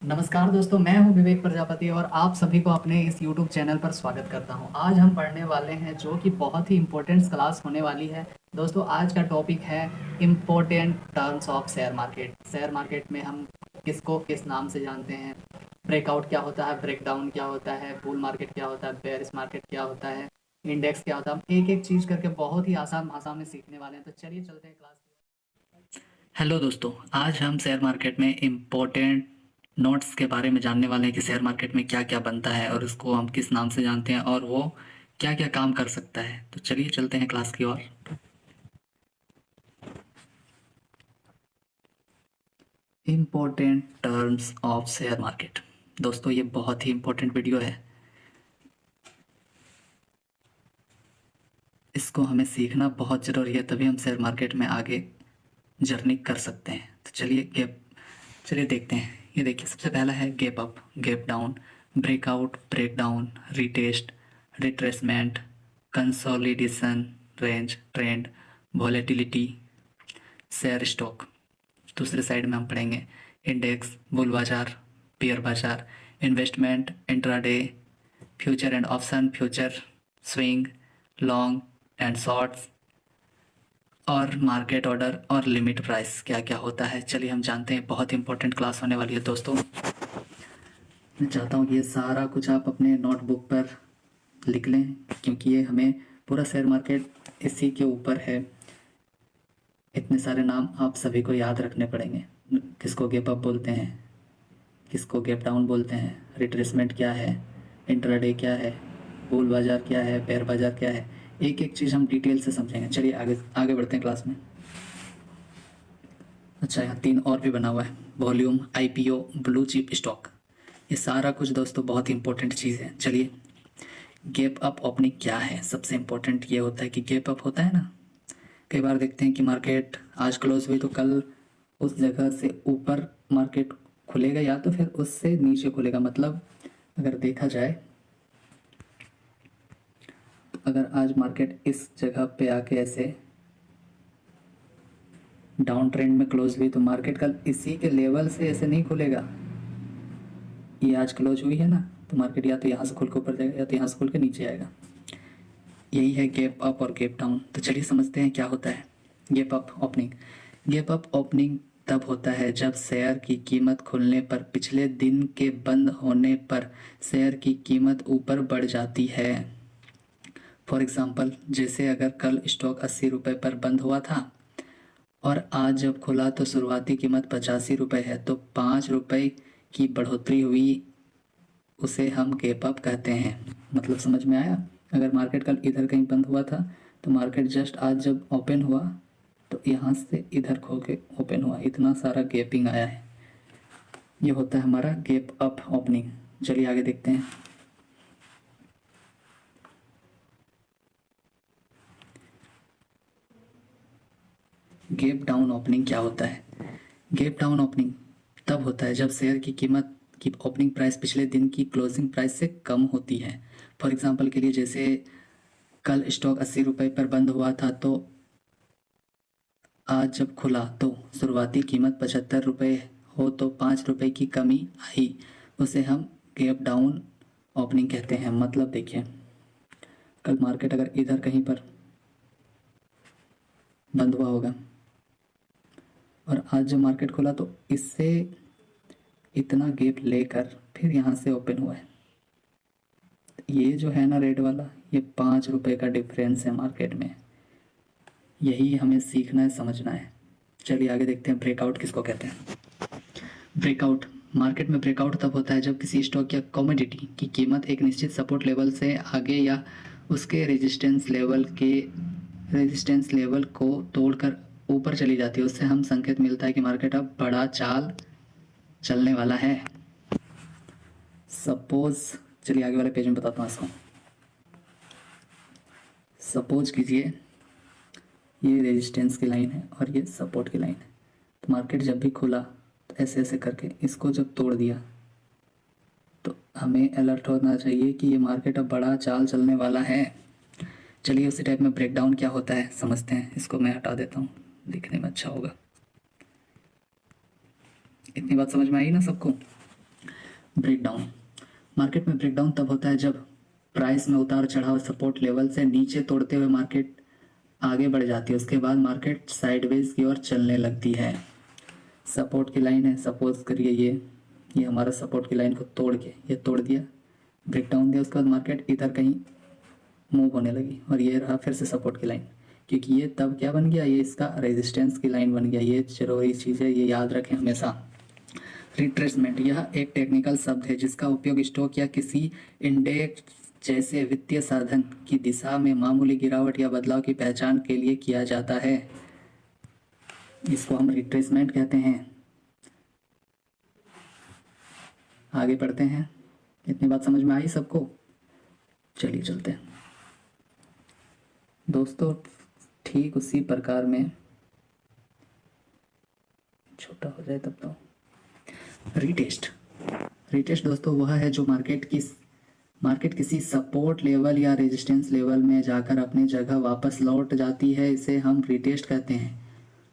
नमस्कार दोस्तों, मैं हूं विवेक प्रजापति और आप सभी को अपने इस YouTube चैनल पर स्वागत करता हूं। आज हम पढ़ने वाले हैं जो कि बहुत ही इम्पोर्टेंट क्लास होने वाली है। दोस्तों, आज का टॉपिक है important terms of share market. Share market में हम किसको किस नाम से जानते हैं, ब्रेकआउट क्या होता है, ब्रेकडाउन क्या होता है, बुल मार्केट क्या होता है, बेयरिश मार्केट क्या होता है, इंडेक्स क्या होता है। हम एक एक चीज़ करके बहुत ही आसान भाषा में सीखने वाले हैं। तो चलिए चलते हैं क्लास। हेलो दोस्तों, आज हम शेयर मार्केट में इम्पोर्टेंट नोट्स के बारे में जानने वाले हैं कि शेयर मार्केट में क्या क्या बनता है और उसको हम किस नाम से जानते हैं और वो क्या क्या काम कर सकता है। तो चलिए चलते हैं क्लास की ओर। Important terms of share market. दोस्तों, ये बहुत ही इम्पोर्टेंट वीडियो है, इसको हमें सीखना बहुत ज़रूरी है, तभी हम शेयर मार्केट में आगे जर्नी कर सकते हैं। तो चलिए देखते हैं। ये देखिए, सबसे पहला है gap up, gap down, breakout, break down, retest, retracement, consolidation, range, trend, volatility, share stock. दूसरे साइड में हम पढ़ेंगे इंडेक्स, बुल बाजार, पेयर बाजार, investment, intraday, future and option, future, swing, long and shorts, और मार्केट ऑर्डर और limit price क्या क्या होता है। चलिए हम जानते हैं। बहुत इंपॉर्टेंट क्लास होने वाली है दोस्तों। मैं चाहता हूँ कि ये सारा कुछ आप अपने नोटबुक पर लिख लें, क्योंकि ये हमें पूरा शेयर मार्केट इसी के ऊपर है। इतने सारे नाम आप सभी को याद रखने पड़ेंगे। किसको गैप अप बोलते हैं, किसको गैप डाउन बोलते हैं, रिट्रेसमेंट क्या है, इंट्राडे क्या है, बुल बाजार क्या है, बेयर बाजार क्या है। एक एक चीज़ हम डिटेल से समझेंगे। चलिए आगे आगे बढ़ते हैं क्लास में। अच्छा, यहाँ 3 और भी बना हुआ है, volume, IPO, blue chip stock. ये सारा कुछ दोस्तों बहुत ही इंपॉर्टेंट चीज़ है। चलिए, गैप अप ओपनिंग क्या है। सबसे इम्पोर्टेंट ये होता है कि गैप अप होता है ना, कई बार देखते हैं कि मार्केट आज क्लोज हुई तो कल उस जगह से ऊपर मार्केट खुलेगा या तो फिर उससे नीचे खुलेगा। मतलब अगर देखा जाए, अगर आज मार्केट इस जगह पे आके ऐसे डाउन ट्रेंड में क्लोज हुई तो मार्केट कल इसी के लेवल से ऐसे नहीं खुलेगा। ये आज क्लोज हुई है ना, तो मार्केट या तो यहाँ से खुल के ऊपर जाएगा या तो यहाँ से खुल के नीचे आएगा। यही है गैप अप और गैप डाउन। तो चलिए समझते हैं क्या होता है gap up opening. Gap up opening तब होता है जब शेयर की कीमत खुलने पर पिछले दिन के बंद होने पर शेयर की कीमत ऊपर बढ़ जाती है। फॉर एग्जांपल, जैसे अगर कल स्टॉक 80 रुपये पर बंद हुआ था और आज जब खुला तो शुरुआती कीमत 85 रुपये है, तो 5 रुपये की बढ़ोतरी हुई, उसे हम गैप अप कहते हैं। मतलब समझ में आया। अगर मार्केट कल इधर कहीं बंद हुआ था तो मार्केट जस्ट आज जब ओपन हुआ तो यहाँ से इधर खो के ओपन हुआ, इतना सारा गैपिंग आया है। ये होता है हमारा गैप अप ओपनिंग। चलिए आगे देखते हैं। गैप डाउन ओपनिंग क्या होता है। गैप डाउन ओपनिंग तब होता है जब शेयर की कीमत की ओपनिंग प्राइस पिछले दिन की क्लोजिंग प्राइस से कम होती है। फॉर एग्जांपल के लिए, जैसे कल स्टॉक 80 रुपये पर बंद हुआ था, तो आज जब खुला तो शुरुआती कीमत 75 रुपये हो, तो 5 रुपये की कमी आई, उसे हम गैप डाउन ओपनिंग कहते हैं। मतलब देखिए, कल मार्केट अगर इधर कहीं पर बंद हुआ होगा और आज जब मार्केट खुला तो इससे इतना गैप लेकर फिर यहाँ से ओपन हुआ है। ये जो है ना रेड वाला, ये 5 रुपये का डिफरेंस है मार्केट में। यही हमें सीखना है, समझना है। चलिए आगे देखते हैं ब्रेकआउट किसको कहते हैं। ब्रेकआउट, मार्केट में ब्रेकआउट तब होता है जब किसी स्टॉक या कमोडिटी की कीमत एक निश्चित सपोर्ट लेवल से आगे या उसके रेजिस्टेंस लेवल को तोड़कर ऊपर चली जाती है। उससे हम संकेत मिलता है कि मार्केट अब बड़ा चाल चलने वाला है। सपोज, चलिए आगे वाले पेज में बताता हूँ इसको। सपोज कीजिए ये रेजिस्टेंस की लाइन है और ये सपोर्ट की लाइन है। तो मार्केट जब भी खुला तो ऐसे ऐसे करके इसको जब तोड़ दिया तो हमें अलर्ट होना चाहिए कि ये मार्केट अब बड़ा चाल चलने वाला है। चलिए उसी टाइप में ब्रेकडाउन क्या होता है समझते हैं। इसको मैं हटा देता हूँ, दिखने में अच्छा होगा। इतनी बात समझ में आई ना सबको। ब्रेकडाउन। मार्केट में ब्रेकडाउन तब होता है जब प्राइस में उतार चढ़ाव सपोर्ट लेवल से नीचे तोड़ते हुए मार्केट आगे बढ़ जाती है, उसके बाद मार्केट साइडवेज की ओर चलने लगती है। सपोर्ट की लाइन है, सपोज करिए ये हमारा सपोर्ट की लाइन को तोड़ के ये तोड़ दिया, ब्रेकडाउन दिया, उसके बाद मार्केट इधर कहीं मूव होने लगी और ये रहा फिर से सपोर्ट की लाइन, क्योंकि ये तब क्या बन गया, ये इसका रेजिस्टेंस की लाइन बन गया। ये जरूरी चीज़ है, ये याद रखें हमेशा। रिट्रेसमेंट यह एक टेक्निकल शब्द है जिसका उपयोग स्टॉक या किसी इंडेक्स जैसे वित्तीय साधन की दिशा में मामूली गिरावट या बदलाव की पहचान के लिए किया जाता है। इसको हम रिट्रेसमेंट कहते हैं। आगे पढ़ते हैं। इतनी बात समझ में आई सबको? चलिए चलते हैं दोस्तों। ठीक उसी प्रकार में, छोटा हो जाए तब तो, रीटेस्ट दोस्तों वह है जो मार्केट किसी सपोर्ट लेवल या रेजिस्टेंस लेवल में जाकर अपनी जगह वापस लौट जाती है, इसे हम रीटेस्ट कहते हैं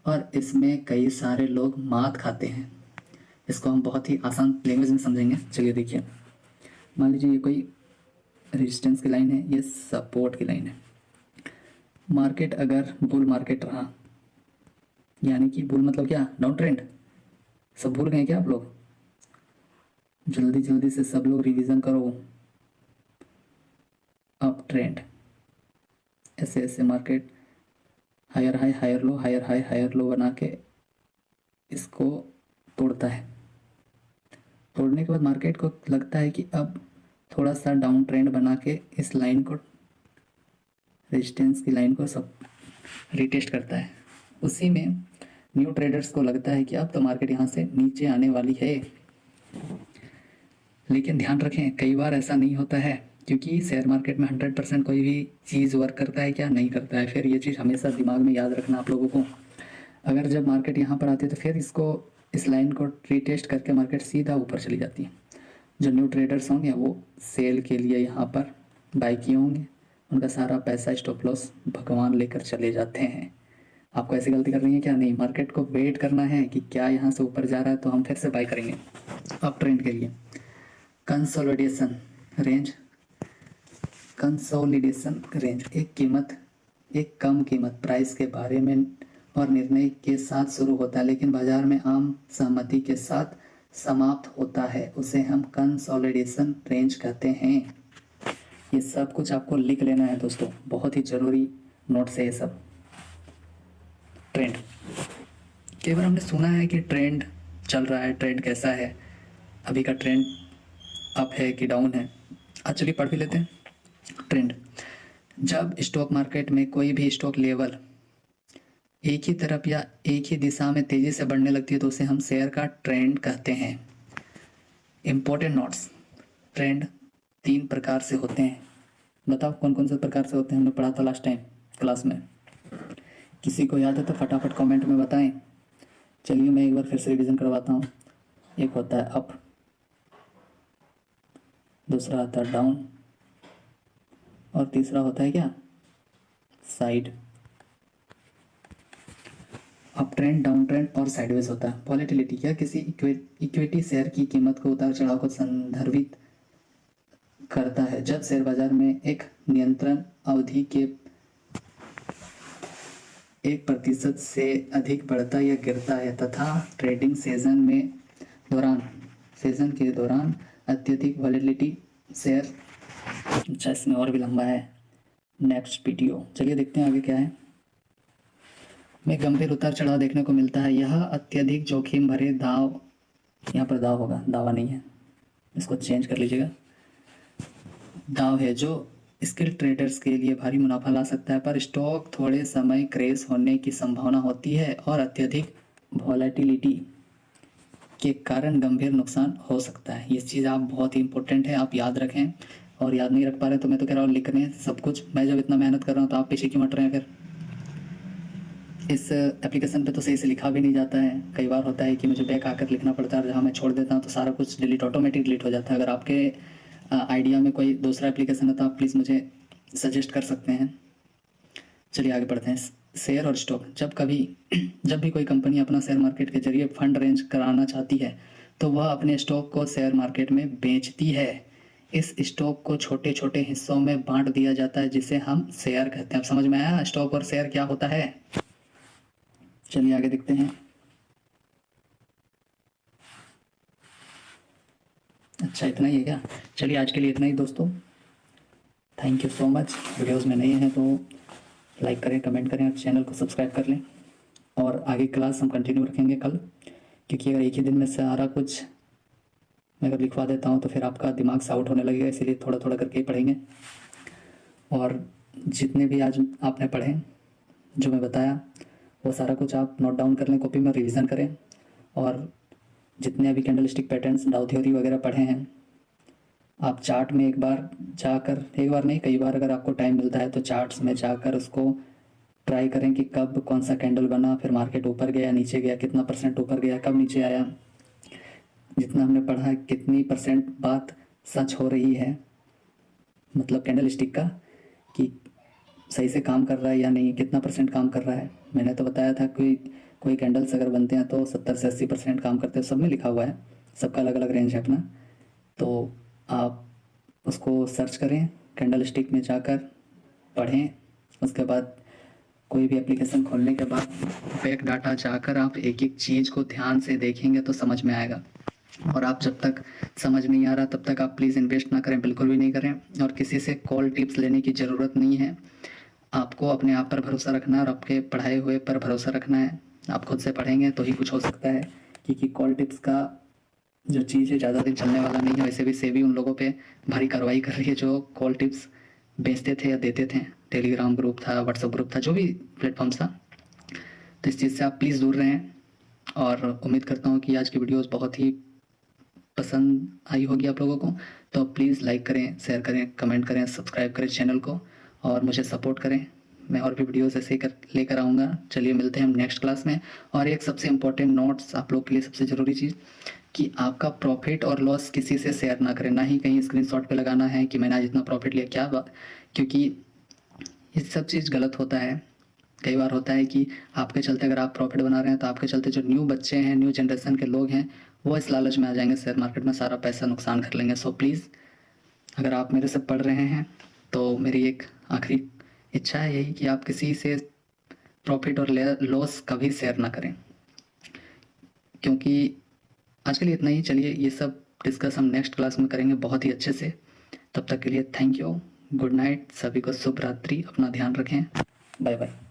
और इसमें कई सारे लोग मात खाते हैं। इसको हम बहुत ही आसान लैंग्वेज में समझेंगे। चलिए देखिए, मान लीजिए ये कोई रेजिस्टेंस की लाइन है, ये सपोर्ट की लाइन है। मार्केट अगर बुल मार्केट रहा, यानी कि बुल मतलब क्या, डाउन ट्रेंड। सब भूल गए क्या आप लोग? जल्दी जल्दी से सब लोग रिवीजन करो। अप ट्रेंड, ऐसे ऐसे market higher high higher low, higher high higher low बना के इसको तोड़ता है। तोड़ने के बाद मार्केट को लगता है कि अब थोड़ा सा डाउन ट्रेंड बना के इस लाइन को, रेजिस्टेंस की लाइन को सब रिटेस्ट करता है। उसी में न्यू ट्रेडर्स को लगता है कि अब तो मार्केट यहाँ से नीचे आने वाली है। लेकिन ध्यान रखें, कई बार ऐसा नहीं होता है, क्योंकि शेयर मार्केट में 100% कोई भी चीज़ वर्क करता है क्या, नहीं करता है। फिर ये चीज़ हमेशा दिमाग में याद रखना आप लोगों को। अगर जब मार्केट यहाँ पर आती है तो फिर इस लाइन को रिटेस्ट करके मार्केट सीधा ऊपर चली जाती है। जो न्यू ट्रेडर्स होंगे वो सेल के लिए यहाँ पर बाई किए होंगे, उनका सारा पैसा स्टॉप लॉस भगवान लेकर चले जाते हैं। आपको ऐसी गलती करनी है क्या? नहीं, मार्केट को वेट करना है कि क्या यहाँ से ऊपर जा रहा है तो हम फिर से बाई करेंगे अप ट्रेंड के लिए। कंसोलिडेशन रेंज एक कम कीमत प्राइस के बारे में और निर्णय के साथ शुरू होता है, लेकिन बाजार में आम सहमति के साथ समाप्त होता है, उसे हम कंसोलिडेशन रेंज कहते हैं। ये सब कुछ आपको लिख लेना है दोस्तों, बहुत ही जरूरी नोट्स है ये सब। ट्रेंड, कई बार हमने सुना है कि ट्रेंड चल रहा है, ट्रेंड कैसा है, अभी का ट्रेंड अप है कि डाउन है। चलिए पढ़ भी लेते हैं। ट्रेंड, जब स्टॉक मार्केट में कोई भी स्टॉक लेवल एक ही तरफ या एक ही दिशा में तेजी से बढ़ने लगती है तो उसे हम शेयर का ट्रेंड कहते हैं। इंपॉर्टेंट नोट्स, ट्रेंड 3 प्रकार से होते हैं। बताओ कौन कौन से प्रकार से होते हैं? हमने पढ़ा था लास्ट टाइम क्लास में। किसी को याद है तो फटाफट कमेंट में बताएं। चलिए मैं एक बार फिर से रिवीजन करवाता हूँ। एक होता है अप, दूसरा आता है डाउन और तीसरा होता है क्या, side. Up trend, down trend और साइडवेज होता है। वॉलेटिलिटी, क्या किसी इक्विटी शेयर की कीमत को उतार चढ़ाव को संदर्भित करता है। जब शेयर बाजार में एक नियंत्रण अवधि के 1% से अधिक बढ़ता या गिरता है तथा ट्रेडिंग सेशन के दौरान अत्यधिक वॉलेटिलिटी शेयर, अच्छा इसमें और भी लंबा है नेक्स्ट वीडियो। चलिए देखते हैं आगे क्या है। में गंभीर उतार चढ़ाव देखने को मिलता है। यह अत्यधिक जोखिम भरे दाव, यहाँ पर दाव होगा, दावा नहीं है, इसको चेंज कर लीजिएगा, दाव है जो स्किल ट्रेडर्स के लिए भारी मुनाफा ला सकता है, पर स्टॉक थोड़े समय क्रैश होने की संभावना होती है और अत्यधिक वॉलेटिलिटी के कारण गंभीर नुकसान हो सकता है। ये चीज़ आप बहुत ही इंपॉर्टेंट है, आप याद रखें। और याद नहीं रख पा रहे तो मैं तो कह रहा हूँ लिख रहे हैं सब कुछ। मैं जब इतना मेहनत कर रहा हूँ तो आप पीछे क्यों हट रहे हैं? फिर इस एप्लीकेशन पे तो सही से लिखा भी नहीं जाता है। कई बार होता है कि मुझे बैक आकर लिखना पड़ता है, जहाँ मैं छोड़ देता हूँ तो सारा कुछ ऑटोमेटिक डिलीट हो जाता है। अगर आपके आइडिया में कोई दूसरा एप्लीकेशन है तो आप प्लीज़ मुझे सजेस्ट कर सकते हैं। चलिए आगे बढ़ते हैं। शेयर और स्टॉक, जब भी कोई कंपनी अपना शेयर मार्केट के जरिए फंड रेंज कराना चाहती है तो वह अपने स्टॉक को शेयर मार्केट में बेचती है। इस स्टॉक को छोटे छोटे हिस्सों में बांट दिया जाता है जिसे हम शेयर कहते हैं। अब समझ में आया स्टॉक और शेयर क्या होता है? चलिए आगे देखते हैं। अच्छा इतना ही है क्या? चलिए आज के लिए इतना ही दोस्तों। Thank you so much. Videos में नए हैं तो लाइक करें, कमेंट करें और चैनल को सब्सक्राइब कर लें। और आगे क्लास हम कंटिन्यू रखेंगे कल, क्योंकि अगर एक ही दिन में सारा कुछ मैं अगर लिखवा देता हूँ तो फिर आपका दिमाग से आउट होने लगेगा, इसीलिए थोड़ा थोड़ा करके ही पढ़ेंगे। और जितने भी आज आपने पढ़े जो मैं बताया वो सारा कुछ आप नोट डाउन कर लें कॉपी में, रिवीजन करें। और जितने अभी कैंडलस्टिक पैटर्न्स, डाउ थ्योरी वगैरह पढ़े हैं, आप चार्ट में एक बार जाकर, एक बार नहीं कई बार अगर आपको टाइम मिलता है तो चार्ट्स में जाकर उसको ट्राई करें कि कब कौन सा कैंडल बना, फिर मार्केट ऊपर गया नीचे गया, कितना परसेंट ऊपर गया, कब नीचे आया। जितना हमने पढ़ा कितनी परसेंट बात सच हो रही है, मतलब कैंडल स्टिक का, कि सही से काम कर रहा है या नहीं, कितना परसेंट काम कर रहा है। मैंने तो बताया था कोई कैंडल्स अगर बनते हैं तो 70 से 80% काम करते हैं, सब में लिखा हुआ है, सबका अलग अलग रेंज है अपना। तो आप उसको सर्च करें, कैंडल स्टिक में जाकर पढ़ें। उसके बाद कोई भी एप्लीकेशन खोलने के बाद बैक डाटा जाकर आप एक एक चीज़ को ध्यान से देखेंगे तो समझ में आएगा। और आप जब तक समझ नहीं आ रहा तब तक आप प्लीज़ इन्वेस्ट ना करें, बिल्कुल भी नहीं करें। और किसी से कॉल टिप्स लेने की ज़रूरत नहीं है। आपको अपने आप पर भरोसा रखना है और आपके पढ़ाए हुए पर भरोसा रखना है। आप खुद से पढ़ेंगे तो ही कुछ हो सकता है, क्योंकि कॉल टिप्स का जो चीज़ है ज़्यादा दिन चलने वाला नहीं है। वैसे भी सेबी उन लोगों पे भारी कार्रवाई कर रही है जो कॉल टिप्स बेचते थे या देते थे। टेलीग्राम ग्रुप था, व्हाट्सएप ग्रुप था, जो भी प्लेटफॉर्म्स था। तो इस चीज़ से आप प्लीज़ दूर रहें। और उम्मीद करता हूँ कि आज की वीडियोज़ बहुत ही पसंद आई होगी आप लोगों को। तो प्लीज़ लाइक करें, शेयर करें, कमेंट करें, सब्सक्राइब करें चैनल को और मुझे सपोर्ट करें। मैं और भी वीडियोस ऐसे ही लेकर आऊँगा। चलिए मिलते हैं हम नेक्स्ट क्लास में। और एक सबसे इम्पोर्टेंट नोट्स आप लोग के लिए, सबसे ज़रूरी चीज़ कि आपका प्रॉफिट और लॉस किसी से शेयर ना करें, ना ही कहीं स्क्रीनशॉट पे लगाना है कि मैंने आज इतना प्रॉफिट लिया, क्या बात, क्योंकि ये सब चीज़ गलत होता है। कई बार होता है कि आपके चलते अगर आप प्रॉफिट बना रहे हैं तो आपके चलते जो न्यू बच्चे हैं, न्यू जनरेशन के लोग हैं, वो इस लालच में आ जाएंगे, शेयर मार्केट में सारा पैसा नुकसान कर लेंगे। सो प्लीज़ अगर आप मेरे से पढ़ रहे हैं तो मेरी एक आखिरी इच्छा है यही कि आप किसी से प्रॉफिट और लॉस कभी शेयर ना करें। क्योंकि आज के लिए इतना ही। चलिए ये सब डिस्कस हम नेक्स्ट क्लास में करेंगे बहुत ही अच्छे से। तब तक के लिए थैंक यू, गुड नाइट, सभी को शुभ रात्रि, अपना ध्यान रखें, बाय बाय।